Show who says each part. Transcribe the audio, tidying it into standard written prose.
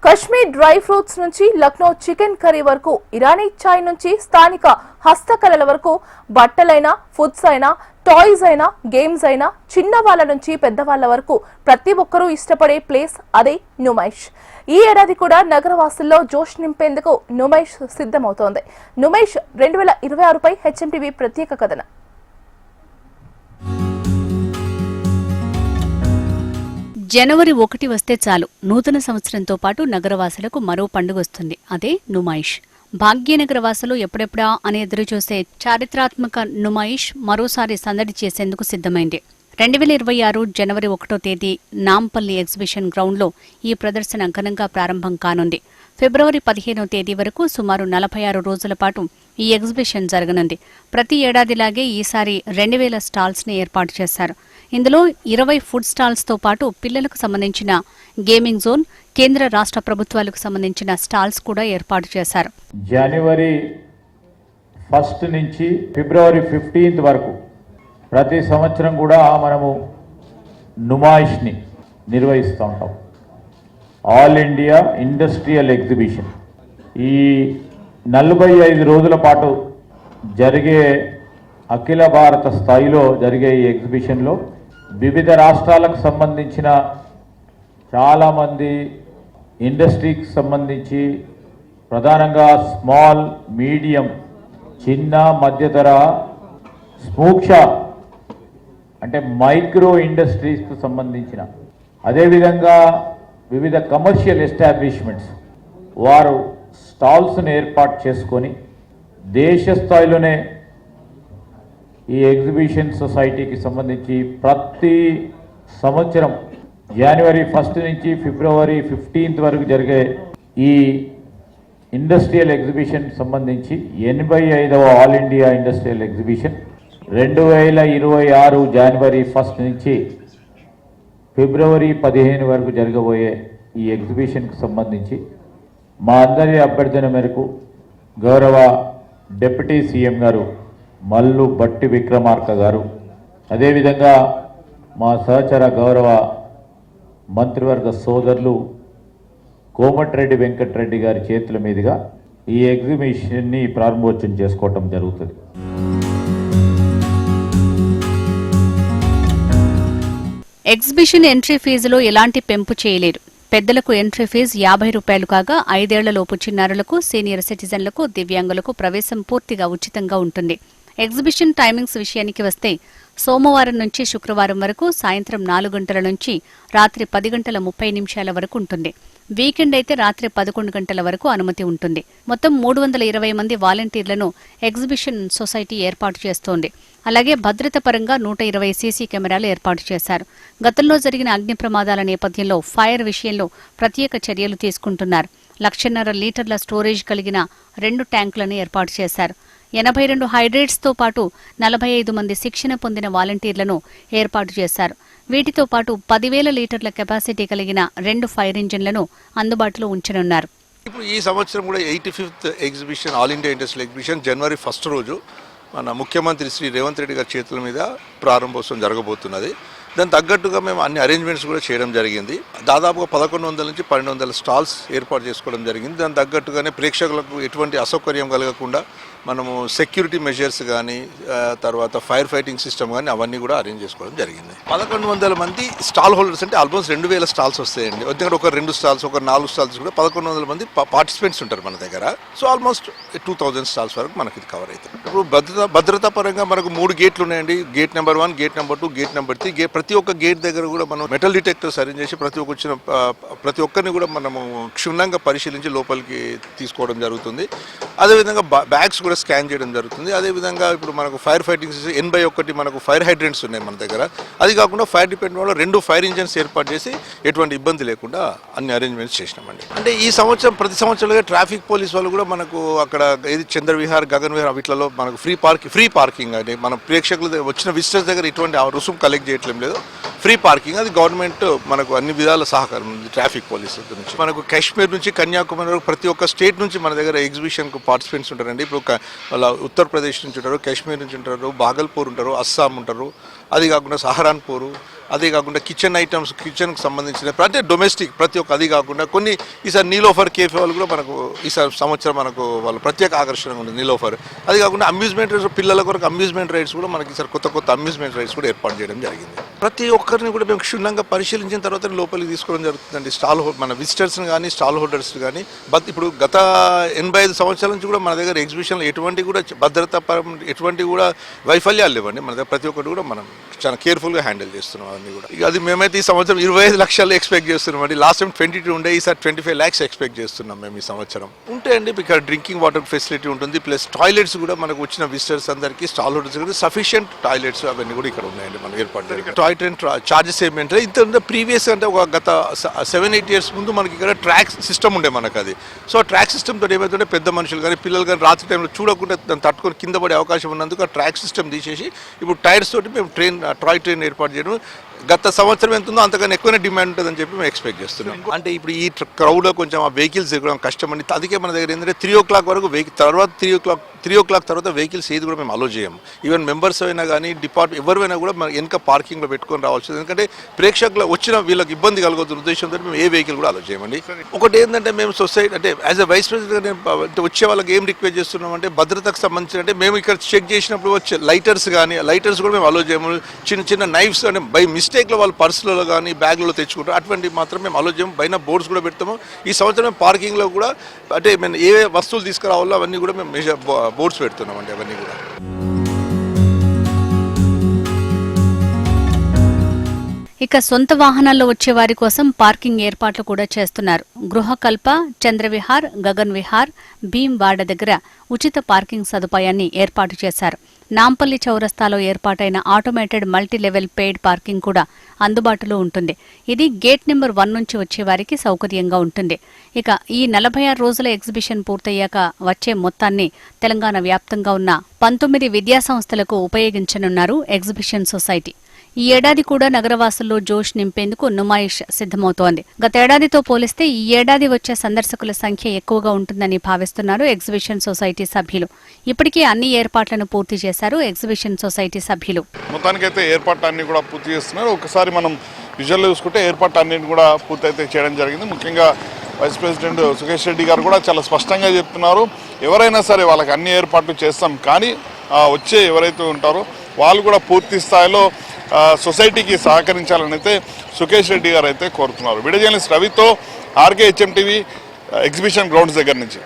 Speaker 1: Kashmir dry fruits నుంచి Lucknow chicken curry వరకు, ఇరానీ చాయ్ నుంచి స్థానిక హస్తకళల వరకు, బట్టలైనా, ఫుడ్స్ అయినా, టాయ్స్ అయినా, గేమ్స్ అయినా, చిన్నవాళ్ల నుంచి పెద్దవాళ్ల వరకు ప్రతి ఒక్కరూ ఇష్టపడే ప్లేస్ అదే నుమైష్. ఈ ఏడాది కూడా నగరవాసుల్లో జోష్ నింపేందుకు నుమైష్ సిద్ధమవుతోంది. నుమైష్ 2026పై హెచ్ఎంటీవీ ప్రత్యేక కథనం.
Speaker 2: జనవరి 1 వస్తే చాలు, నూతన సంవత్సరంతో పాటు నగరవాసులకు మరో పండుగ వస్తుంది. అదే నుమైష్. భాగ్యనగర వాసులు ఎప్పుడెప్పుడా అని ఎదురుచూసే చారిత్రాత్మక నుమైష్ మరోసారి సందడి చేసేందుకు సిద్ధమైంది. 2026 జనవరి 1వ తేదీ నాంపల్లి ఎగ్జిబిషన్ గ్రౌండ్లో ఈ ప్రదర్శన ఘనంగా ప్రారంభం కానుంది. ఫిబ్రవరి 15వ తేదీ వరకు సుమారు 46 రోజుల పాటు ఈ ఎగ్జిబిషన్ జరగనుంది. ప్రతి ఏడాదిలాగే ఈసారి 2000 స్టాల్స్ ని ఏర్పాటు చేశారు. ఇందులో 20 ఫుడ్ స్టాల్స్ తో పాటు పిల్లలకు సంబంధించిన గేమింగ్ జోన్, కేంద్ర రాష్ట్ర ప్రభుత్వాలకు సంబంధించిన స్టాల్స్ కూడా ఏర్పాటు చేశారు.
Speaker 3: జనవరి 1 నుంచి ఫిబ్రవరి 15 వరకు ప్రతి సంవత్సరం కూడా మనము నుమైష్ని నిర్వహిస్తూ ఉంటాం. All India industrial exhibition. ఈ 45 రోజుల పాటు జరిగే అఖిల భారత స్థాయిలో జరిగే ఈ ఎగ్జిబిషన్లో వివిధ రాష్ట్రాలకు సంబంధించిన చాలామంది ఇండస్ట్రీకి సంబంధించి ప్రధానంగా స్మాల్, మీడియం, చిన్న, మధ్యధర, సూక్ష్మ అంటే మైక్రో ఇండస్ట్రీస్కు సంబంధించిన, అదేవిధంగా వివిధ కమర్షియల్ ఎస్టాబ్లిష్మెంట్స్ వారు స్టాల్స్ను ఏర్పాటు చేసుకొని దేశ స్థాయిలోనే ఈ ఎగ్జిబిషన్ సొసైటీకి సంబంధించి ప్రతి సంవత్సరం జనవరి 1 నుంచి ఫిబ్రవరి 15 వరకు జరిగే ఈ ఇండస్ట్రియల్ ఎగ్జిబిషన్ సంబంధించి 85వ ఆల్ ఇండియా ఇండస్ట్రియల్ ఎగ్జిబిషన్ 2026 జనవరి 1 నుంచి ఫిబ్రవరి 15 వరకు జరగబోయే ఈ ఎగ్జిబిషన్కి సంబంధించి మా అందరి అభ్యర్థన మేరకు గౌరవ డిప్యూటీ సీఎం గారు మల్లు బట్టి విక్రమార్క గారు, అదేవిధంగా మా సహచర గౌరవ మంత్రివర్గ సోదరులు కోమటిరెడ్డి వెంకటరెడ్డి గారి చేతుల మీదుగా ఈ ఎగ్జిబిషన్ని ప్రారంభోత్సవం చేసుకోవటం జరుగుతుంది.
Speaker 2: ఎగ్జిబిషన్ ఎంట్రీ ఫీజులో ఎలాంటి పెంపు చేయలేరు. పెద్దలకు ఎంట్రీ ఫీజు 50 రూపాయలు కాగా 5 ఏళ్లలోపు చిన్నారులకు, సీనియర్ సిటిజన్లకు, దివ్యాంగులకు ప్రవేశం పూర్తిగా ఉచితంగా ఉంటుంది. ఎగ్జిబిషన్ టైమింగ్స్ విషయానికి వస్తే సోమవారం నుంచి శుక్రవారం వరకు సాయంత్రం 4 గంటల నుంచి రాత్రి 10:30 వరకు ఉంటుంది. వీకెండ్ అయితే రాత్రి 11 గంటల వరకు అనుమతి ఉంటుంది. మొత్తం 320 మంది వాలంటీర్లను ఎగ్జిబిషన్ సొసైటీ ఏర్పాటు చేస్తోంది. అలాగే భద్రత పరంగా 120 సీసీ కెమెరాలు ఏర్పాటు చేశారు. గతంలో జరిగిన అగ్ని ప్రమాదాల నేపథ్యంలో ఫైర్ విషయంలో ప్రత్యేక చర్యలు తీసుకుంటున్నారు. 1.5 లీటర్ల స్టోరేజ్ కలిగిన 2 ట్యాంకులను ఏర్పాటు చేశారు. 82 హైడ్రేట్స్ తో పాటు 45 మంది శిక్షణ పొందిన వాలంటీర్లను ఏర్పాటు చేశారు. వీటితో పాటు 10,000 లీటర్ల కెపాసిటీ కలిగిన 2 ఫైర్ ఇంజిన్లను అందుబాటులో ఉంచనున్నారు.
Speaker 4: ఇప్పుడు ఈ సంవత్సరం కూడా 85th exhibition, all India industrial exhibition జనవరి 1 రోజు మన ముఖ్యమంత్రి శ్రీ రేవంత్ రెడ్డి గారి చేతుల మీద ప్రారంభోత్సవం జరగబోతున్నది. దానికి తగ్గట్టుగా మేము అన్ని అరేంజ్మెంట్స్ కూడా చేయడం జరిగింది. దాదాపుగా 1100 నుంచి 1200 స్టాల్స్ ఏర్పాటు చేసుకోవడం జరిగింది. దానికి తగ్గట్టుగానే ప్రేక్షకులకు ఎటువంటి అసౌకర్యం కలగకుండా మనము సెక్యూరిటీ మెజర్స్ కానీ, తర్వాత ఫైర్ ఫైటింగ్ సిస్టమ్ కానీ అవన్నీ కూడా అరేంజ్ చేసుకోవడం జరిగింది. 1100 మంది స్టాల్ హోల్డర్స్ అంటే ఆల్మోస్ట్ 2000 స్టాల్స్ వస్తాయండి. ఎందుకంటే ఒక 2 స్టాల్స్, ఒక 4 స్టాల్స్ కూడా 1100 మంది పార్టిసిపెంట్స్ ఉంటారు మన దగ్గర. సో ఆల్మోస్ట్ 2000 స్టాల్స్ వరకు మనకి ఇది కవర్ అవుతుంది. ఇప్పుడు భద్రతా పరంగా మనకు 3 గేట్లు ఉన్నాయండి. Gate number 1, gate number 2, gate number 3. ప్రతి ఒక్క గేట్ దగ్గర కూడా మనం మెటల్ డిటెక్టర్స్ అరేంజ్ చేసి ప్రతి ఒక్కరిని కూడా మనము క్షుణ్ణంగా పరిశీలించి లోపలికి తీసుకోవడం జరుగుతుంది. అదేవిధంగా బ్యాగ్స్ కూడా స్కాన్ చేయడం జరుగుతుంది. అదేవిధంగా ఇప్పుడు మనకు ఫైర్ ఫైటింగ్ 81 మనకు ఫైర్ హైడ్రెంట్స్ ఉన్నాయి మన దగ్గర. అది కాకుండా ఫైర్ డిపార్ట్మెంట్ వాళ్ళు 2 ఫైర్ ఇంజన్స్ ఏర్పాటు చేసి ఎటువంటి ఇబ్బంది లేకుండా అన్ని అరేంజ్మెంట్స్ చేసినామండి. అంటే ఈ సంవత్సరం ప్రతి సంవత్సరాలుగా ట్రాఫిక్ పోలీస్ వాళ్ళు కూడా మనకు అక్కడ ఏది చంద్రవిహార్, గగన్ విహార్ వీటిలో మనకు ఫ్రీ పార్కింగ్ అని మన ప్రేక్షకులు వచ్చిన విజిటర్స్ దగ్గర ఇటువంటి రుసుము కలెక్ట్ చేయట్లేదు లేదు. ఫ్రీ పార్కింగ్ అది గవర్నమెంట్ మనకు అన్ని విధాల సహకారం ఉంది ట్రాఫిక్ పోలీస్ నుంచి. మనకు కాశ్మీర్ నుంచి కన్యాకుమారి వరకు ప్రతి ఒక్క స్టేట్ నుంచి మన దగ్గర ఎగ్జిబిషన్కు పార్టిసిపెంట్స్ ఉంటారండి. ఇప్పుడు వాళ్ళ ఉత్తరప్రదేశ్ నుంచి ఉంటారు, కాశ్మీర్ నుంచి ఉంటారు, బాగల్పూర్ ఉంటారు, అస్సాం ఉంటారు, అది కాకుండా సహరాన్పూర్, అదే కాకుండా కిచెన్ ఐటమ్స్, కిచెన్కి సంబంధించిన అంటే డొమెస్టిక్ ప్రతి ఒక్క, అది కాకుండా కొన్ని ఈసారి నీలోఫర్ కేఫే వాళ్ళు కూడా మనకు ఈసారి సంవత్సరం మనకు వాళ్ళు ప్రత్యేక ఆకర్షణగా ఉంది నీలోఫర్. అది కాకుండా అమ్యూజ్మెంట్ రైడ్స్, పిల్లల కొరకు అమ్యూజ్మెంట్ రైడ్స్ కూడా మనకి ఈసారి కొత్త అమ్యూజ్మెంట్ రైడ్స్ కూడా ఏర్పాటు చేయడం జరిగింది. ప్రతి ఒక్కరిని కూడా మేము క్షుణ్ణంగా పరిశీలించిన తర్వాత లోపలికి తీసుకోవడం జరుగుతుందండి. మన విజిటర్స్ని కానీ స్టాల్ హోల్డర్స్ కానీ. ఇప్పుడు గత 85 సంవత్సరాల నుంచి కూడా మన దగ్గర ఎగ్జిబిషన్లో ఎటువంటి కూడా భద్రతా ఎటువంటి కూడా వైఫల్యాలు లేవండి. మన దగ్గర ప్రతి ఒక్కటి కూడా మనం చాలా కేర్ఫుల్గా హ్యాండిల్ చేస్తున్నాం అవన్నీ కూడా. ఇక అది మేమైతే ఈ సంవత్సరం 25 లక్షలు ఎక్స్పెక్ట్ చేస్తున్నాం అండి. లాస్ట్ టైం 22 ఉండే, ఈసారి 25 lakhs ఎక్స్పెక్ట్ చేస్తున్నాం మేము ఈ సంవత్సరం. ఉంటాయండి ఇక్కడ డ్రింకింగ్ వాటర్ ఫెసిలిటీ ఉంటుంది, ప్లస్ టాయిలెట్స్ కూడా మనకు వచ్చిన విజిటర్స్ అందరికీ, స్టాల్ హోల్డర్స్ కూడా సఫిషియంట్ టాయిలెట్స్ అవన్నీ కూడా ఇక్కడ ఉన్నాయండి మనకి ఏర్పాటు. టాయ్ ట్రైన్ చార్జెస్ ఏమంటే ఇంత ప్రీవియస్ అంటే ఒక గత 7-8 years ముందు మనకి ఇక్కడ ట్రాక్ సిస్టమ్ ఉండే మనకు అది. సో ఆ ట్రాక్ సిస్టమ్ తోటి ఏమైతుంటే పెద్ద మనుషులు కానీ పిల్లలు కానీ రాత్రి టైంలో చూడకుండా దాన్ని తట్టుకొని కింద పడే అవకాశం ఉన్నందుకు ఆ ట్రాక్ సిస్టమ్ తీసేసి ఇప్పుడు టైర్స్ తోటి మేము టాయ్ ట్రైన్ ఏర్పాటు చేయడం. గత సంవత్సరం ఎంత ఉందో అంతకన్నా ఎక్కువనే డిమాండ్ ఉంటుందని చెప్పి మేము ఎక్స్పెక్ట్ చేస్తున్నాం. అంటే ఇప్పుడు ఈ క్రౌడ్లో కొంచెం ఆ వెహికల్స్ ఎక్కడం కష్టం అండి. అందుకే మన దగ్గర ఏంటంటే 3 o'clock వరకు తర్వాత 3 o'clock తర్వాత వెహికల్స్ ఏది కూడా మేము అలో చేయము. ఈవెన్ మెంబర్స్ అయినా కానీ ఎవరైనా కూడా మన వెనక పార్కింగ్లో పెట్టుకొని రావాల్సింది. ఎందుకంటే ప్రేక్షకులు వచ్చిన వీళ్ళకి ఇబ్బంది కలుగుతున్న ఉద్దేశంతో మేము ఏ వెహికల్ కూడా అలో చేయమండి. ఒకటి ఏంటంటే మేము సొసైటీ అంటే యాజ్ ఎ వైస్ ప్రెసిడెంట్ వచ్చే వాళ్ళకి ఏం రిక్వెస్ట్ చేస్తున్నాం అంటే భద్రతకు సంబంధించిన అంటే మేము ఇక్కడ చెక్ చేసినప్పుడు వచ్చే లైటర్స్ కూడా మేము అలో చేయము. చిన్న నైఫ్స్ అంటే బై మిస్టేక్లో వాళ్ళు పర్సులలో కానీ బ్యాగ్లలో తెచ్చుకుంటారు, అటువంటివి మాత్రం మేము అలో చేయము. పైన బోర్డ్స్ కూడా పెడతాము. ఈ సంవత్సరం పార్కింగ్లో కూడా అంటే మేము ఏ వస్తువులు తీసుకురావాలో అవన్నీ కూడా మేము బోర్డ్స్ పెడుతున్నామండి అవన్నీ కూడా.
Speaker 2: ఇక సొంత వాహనాల్లో వచ్చే వారి కోసం పార్కింగ్ ఏర్పాట్లు కూడా చేస్తున్నారు. గృహకల్ప, చంద్రవిహార్, గగన్ విహార్, భీంవాడ దగ్గర ఉచిత పార్కింగ్ సదుపాయాన్ని ఏర్పాటు చేశారు. నాంపల్లి చౌరస్తాలో ఏర్పాటైన ఆటోమేటెడ్ మల్టీలెవెల్ పెయిడ్ పార్కింగ్ కూడా అందుబాటులో ఉంటుంది. ఇది గేట్ నెంబర్ 1 నుంచి వచ్చేవారికి సౌకర్యంగా ఉంటుంది. ఇక ఈ 46 రోజుల ఎగ్జిబిషన్ పూర్తయ్యాక వచ్చే మొత్తాన్ని తెలంగాణ వ్యాప్తంగా ఉన్న 19 విద్యాసంస్థలకు ఉపయోగించనున్నారు ఎగ్జిబిషన్ సొసైటీ. ఈ ఏడాది కూడా నగరవాసుల్లో జోష్ నింపేందుకు నుమాయిష్ సిద్ధమవుతోంది. గతేడాదితో పోలిస్తే ఈ ఏడాది వచ్చే సందర్శకుల సంఖ్య ఎక్కువగా ఉంటుందని భావిస్తున్నారు ఎగ్జిబిషన్ సొసైటీ సభ్యులు. ఇప్పటికే అన్ని ఏర్పాట్లను పూర్తి చేశారు ఎగ్జిబిషన్ సొసైటీ సభ్యులు.
Speaker 5: మొత్తానికైతే ఏర్పాట్లన్నీ కూడా పూర్తి చేస్తున్నారు. ఒకసారి మనం విజువల్ చూసుకుంటే ఏర్పాట్లన్నింటినీ కూడా పూర్తి అయితే చేయడం జరిగింది. ముఖ్యంగా వైస్ ప్రెసిడెంట్ సుకేష్ రెడ్డి గారు కూడా చాలా స్పష్టంగా చెప్తున్నారు, ఎవరైనా సరే వాళ్ళకి అన్ని ఏర్పాట్లు చేస్తాం, కానీ వచ్చే ఎవరైతే ఉంటారో వాళ్ళు కూడా పూర్తి స్థాయిలో సొసైటీకి సహకరించాలని అయితే సుకేష్ రెడ్డి గారు అయితే కోరుతున్నారు. వీడియో జర్నలిస్ట్ రవితో RK HM TV exhibition grounds దగ్గర నుంచి.